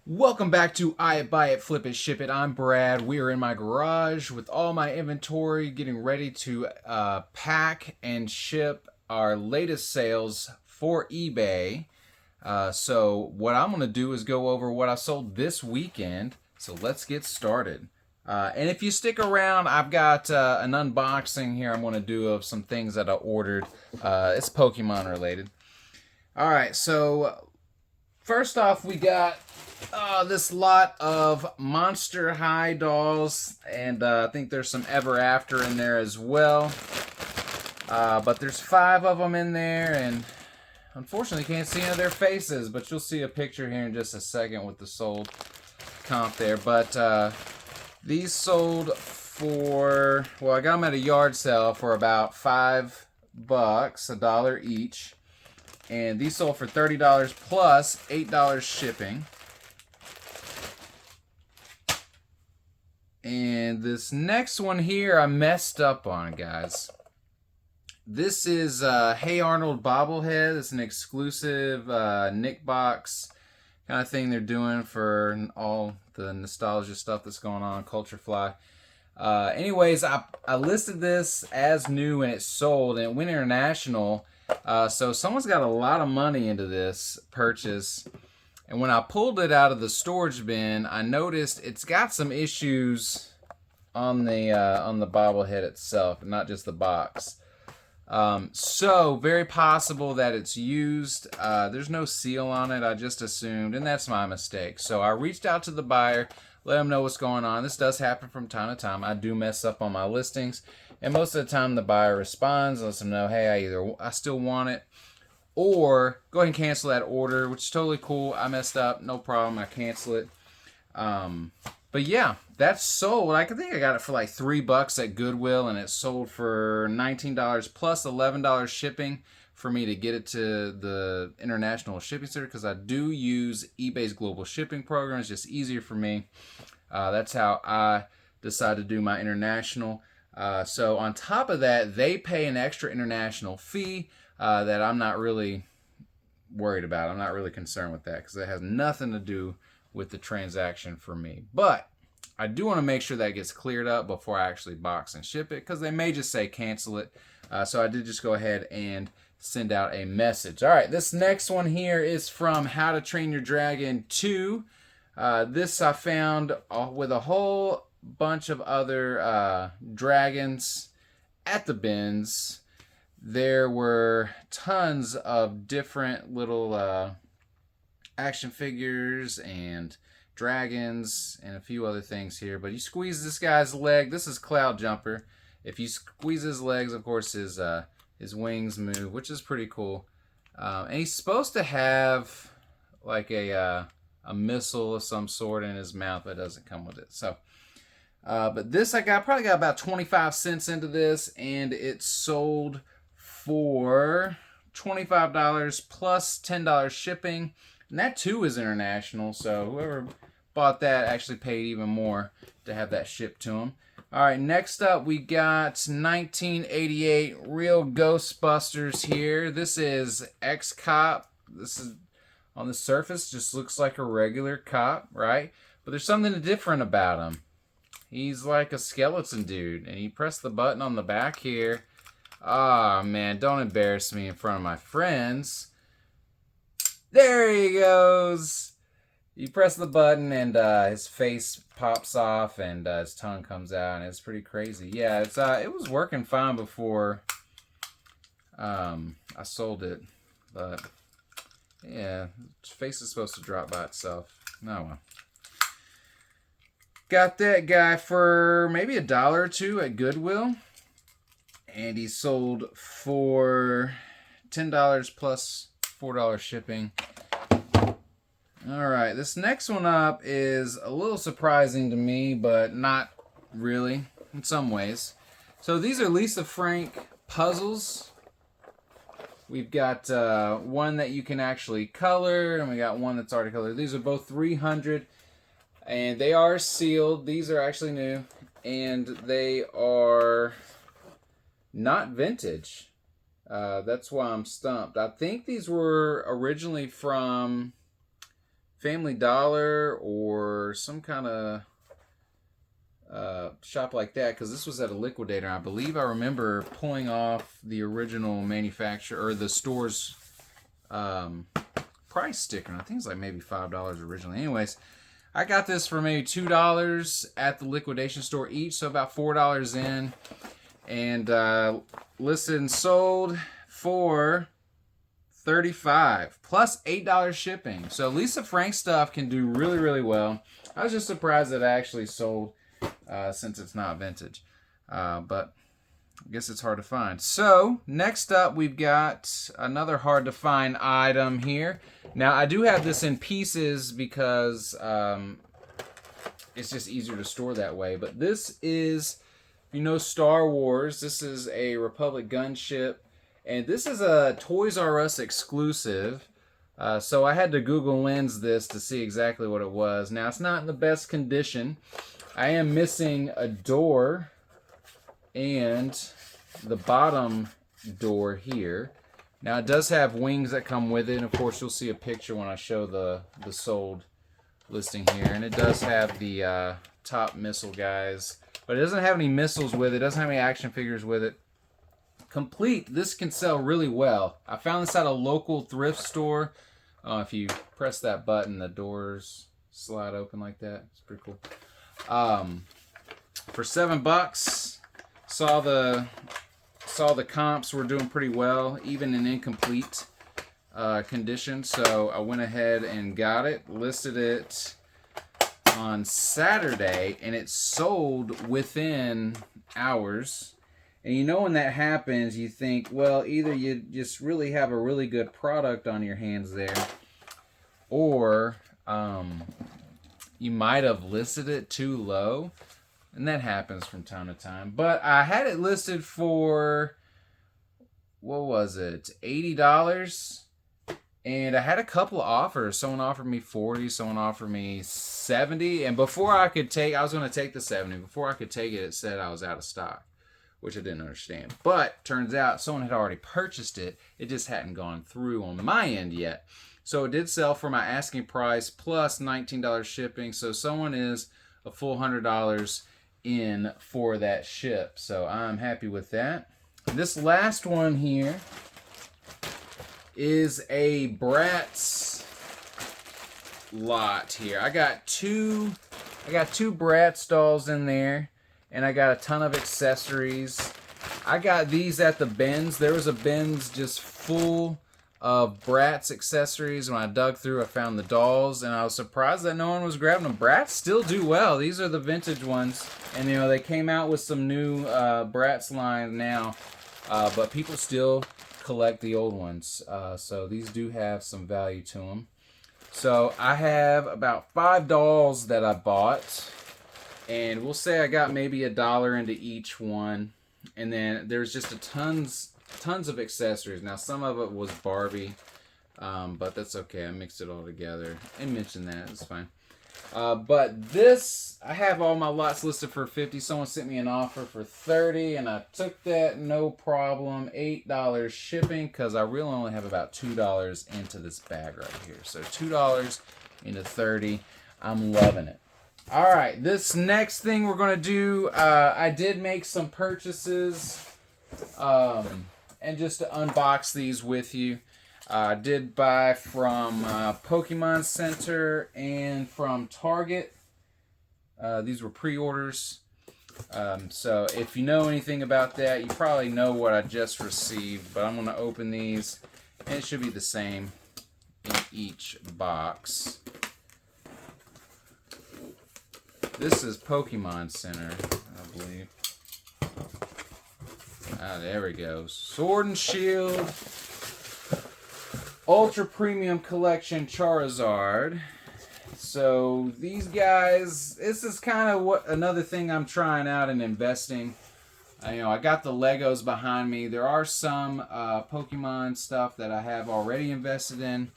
Welcome back to I It, Buy It, Flip It, Ship It. I'm Brad. We are in my garage with all my inventory, getting ready to pack and ship our latest sales for eBay. So what I'm going to do is go over what I sold this weekend. So let's get started. And if you stick around, I've got an unboxing here I'm going to do of some things that I ordered. It's Pokemon related. All right, so first off, we got this lot of Monster High dolls, and I think there's some Ever After in there as well. But there's 5 of them in there, and unfortunately can't see any of their faces, but you'll see a picture here in just a second with the sold comp there. But these sold for, well, I got them at a yard sale for about $5, $1 each. And these sold for $30 plus $8 shipping. And this next one here, I messed up on, guys. This is Hey Arnold bobblehead. It's an exclusive Nick box kind of thing they're doing for all the nostalgia stuff that's going on, Culture Fly. Anyways, I listed this as new and it sold, and it went international. So someone's got a lot of money into this purchase. And when I pulled it out of the storage bin, I noticed it's got some issues on the bobblehead itself, not just the box. So very possible that it's used. There's no seal on it. I just assumed, and that's my mistake. So I reached out to the buyer, let them know what's going on. This does happen from time to time. I do mess up on my listings, and most of the time the buyer responds, lets them know, hey, I still want it, or go ahead and cancel that order, which is totally cool. I messed up, no problem. I cancel it. But yeah, that's sold. I think I got it for like $3 at Goodwill, and it sold for $19 plus $11 shipping for me to get it to the international shipping center, because I do use eBay's global shipping program. It's just easier for me. That's how I decide to do my international. So on top of that, they pay an extra international fee that I'm not really worried about. I'm not really concerned with that, because it has nothing to do with the transaction for me. But I do want to make sure that gets cleared up before I actually box and ship it, because they may just say cancel it. So I did just go ahead and send out a message. All right, this next one here is from How to Train Your Dragon 2. This I found with a whole bunch of other dragons at the bins. There were tons of different little action figures and dragons and a few other things here. But you squeeze this guy's leg. This is Cloud Jumper. If you squeeze his legs, of course, his wings move, which is pretty cool. And he's supposed to have like a missile of some sort in his mouth, but it doesn't come with it. So, but this probably got about 25 cents into this, and it sold for $25 plus $10 shipping. And that too is international, so whoever bought that actually paid even more to have that shipped to them. All right, next up we got 1988 Real Ghostbusters here. This is X-Cop. This is, on the surface, just looks like a regular cop, right? But there's something different about him. He's like a skeleton dude, and you press the button on the back here. Ah, man, don't embarrass me in front of my friends. There he goes. You press the button, and his face pops off, and his tongue comes out, and it's pretty crazy. Yeah, it was working fine before I sold it, but yeah, his face is supposed to drop by itself. Oh well. Got that guy for maybe $1 or $2 at Goodwill, and he sold for $10 plus $4 shipping. All right, this next one up is a little surprising to me, but not really in some ways. So these are Lisa Frank puzzles. We've got one that you can actually color, and we got one that's already colored. These are both 300, and they are sealed. These are actually new, and they are not vintage. That's why I'm stumped. I think these were originally from Family Dollar or some kind of shop like that, because this was at a liquidator. I believe I remember pulling off the original manufacturer or the store's price sticker. And I think it's like maybe $5 originally. Anyways, I got this for maybe $2 at the liquidation store each, so about $4 in, and listed and sold for $35 plus $8 shipping. So Lisa Frank stuff can do really, really well. I was just surprised that it actually sold since it's not vintage, but I guess it's hard to find. So next up, we've got another hard to find item here. Now I do have this in pieces because it's just easier to store that way. But this is, if you know Star Wars, this is a Republic gunship. And this is a Toys R Us exclusive. So I had to Google Lens this to see exactly what it was. Now, it's not in the best condition. I am missing a door and the bottom door here. Now, it does have wings that come with it. And, of course, you'll see a picture when I show the sold listing here. And it does have the top missile guys. But it doesn't have any missiles with it. It doesn't have any action figures with it. Complete, this can sell really well. I found this at a local thrift store. If you press that button, the doors slide open like that. It's pretty cool. For $7, saw the comps were doing pretty well, even in incomplete condition. So I went ahead and got it, listed it on Saturday, and it sold within hours. And you know when that happens, you think, well, either you just really have a really good product on your hands there, or you might have listed it too low. And that happens from time to time. But I had it listed for, what was it, $80? And I had a couple of offers. Someone offered me $40, someone offered me $70. And before I could take, I was going to take the $70. Before I could take it, it said I was out of stock, which I didn't understand. But turns out someone had already purchased it. It just hadn't gone through on my end yet. So it did sell for my asking price plus $19 shipping. So someone is a full $100 in for that ship. So I'm happy with that. This last one here is a Bratz lot here. I got two Bratz dolls in there. And I got a ton of accessories. I got these at the bins. There was a bins just full of Bratz accessories. When I dug through, I found the dolls, and I was surprised that no one was grabbing them. Bratz still do well. These are the vintage ones, and you know they came out with some new Bratz lines now, but people still collect the old ones. So these do have some value to them. So I have about 5 dolls that I bought. And we'll say I got maybe $1 into each one. And then there's just tons of accessories. Now, some of it was Barbie. But that's okay. I mixed it all together. I mentioned that. It's fine. But this, I have all my lots listed for $50. Someone sent me an offer for $30. And I took that. No problem. $8 shipping. Because I really only have about $2 into this bag right here. So $2 into $30. I'm loving it. Alright, this next thing we're going to do, I did make some purchases, and just to unbox these with you, I did buy from Pokemon Center and from Target. These were pre-orders, so if you know anything about that, you probably know what I just received, but I'm going to open these, and it should be the same in each box. This is Pokemon Center, I believe. Ah, there we go. Sword and Shield Ultra Premium Collection Charizard. So these guys, this is kind of what another thing I'm trying out and investing. I got the Legos behind me. There are some Pokemon stuff that I have already invested in,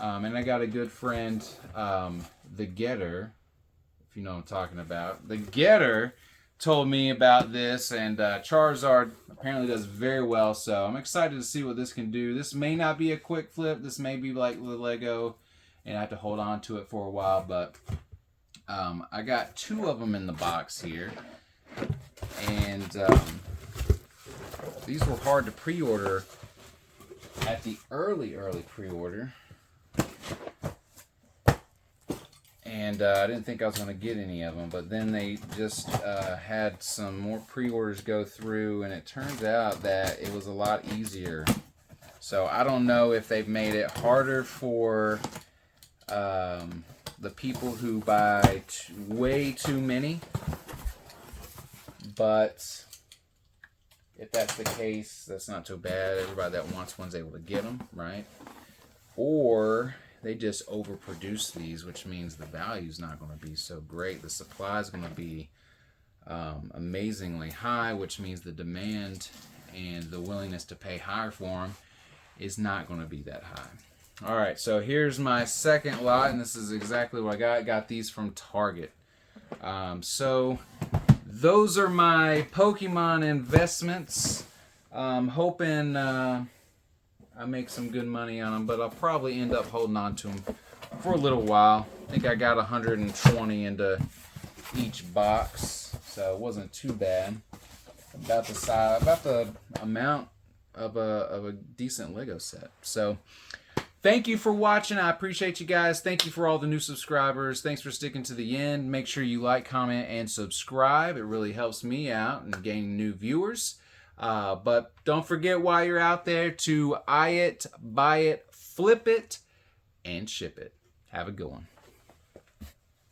and I got a good friend, the Getter. If you know what I'm talking about. The Getter told me about this, and Charizard apparently does very well, so I'm excited to see what this can do. This may not be a quick flip. This may be like the Lego and I have to hold on to it for a while. But I got 2 of them in the box here, and these were hard to pre-order at the early pre-order, and I didn't think I was going to get any of them, but then they just had some more pre-orders go through, and it turns out that it was a lot easier. So I don't know if they've made it harder for the people who buy way too many, but if that's the case, that's not too bad. Everybody that wants one's able to get them, right? Or they just overproduce these, which means the value's not going to be so great. The supply is going to be amazingly high, which means the demand and the willingness to pay higher for them is not going to be that high. All right, so here's my second lot, and this is exactly what I got. I got these from Target. So those are my Pokemon investments. Hoping I make some good money on them, but I'll probably end up holding on to them for a little while. I think I got 120 into each box, so it wasn't too bad. About the size, about the amount of a decent Lego set. So thank you for watching. I appreciate you guys. Thank you for all the new subscribers. Thanks for sticking to the end. Make sure you like, comment, and subscribe. It really helps me out and gain new viewers. But don't forget while you're out there to eye it, buy it, flip it, and ship it. Have a good one.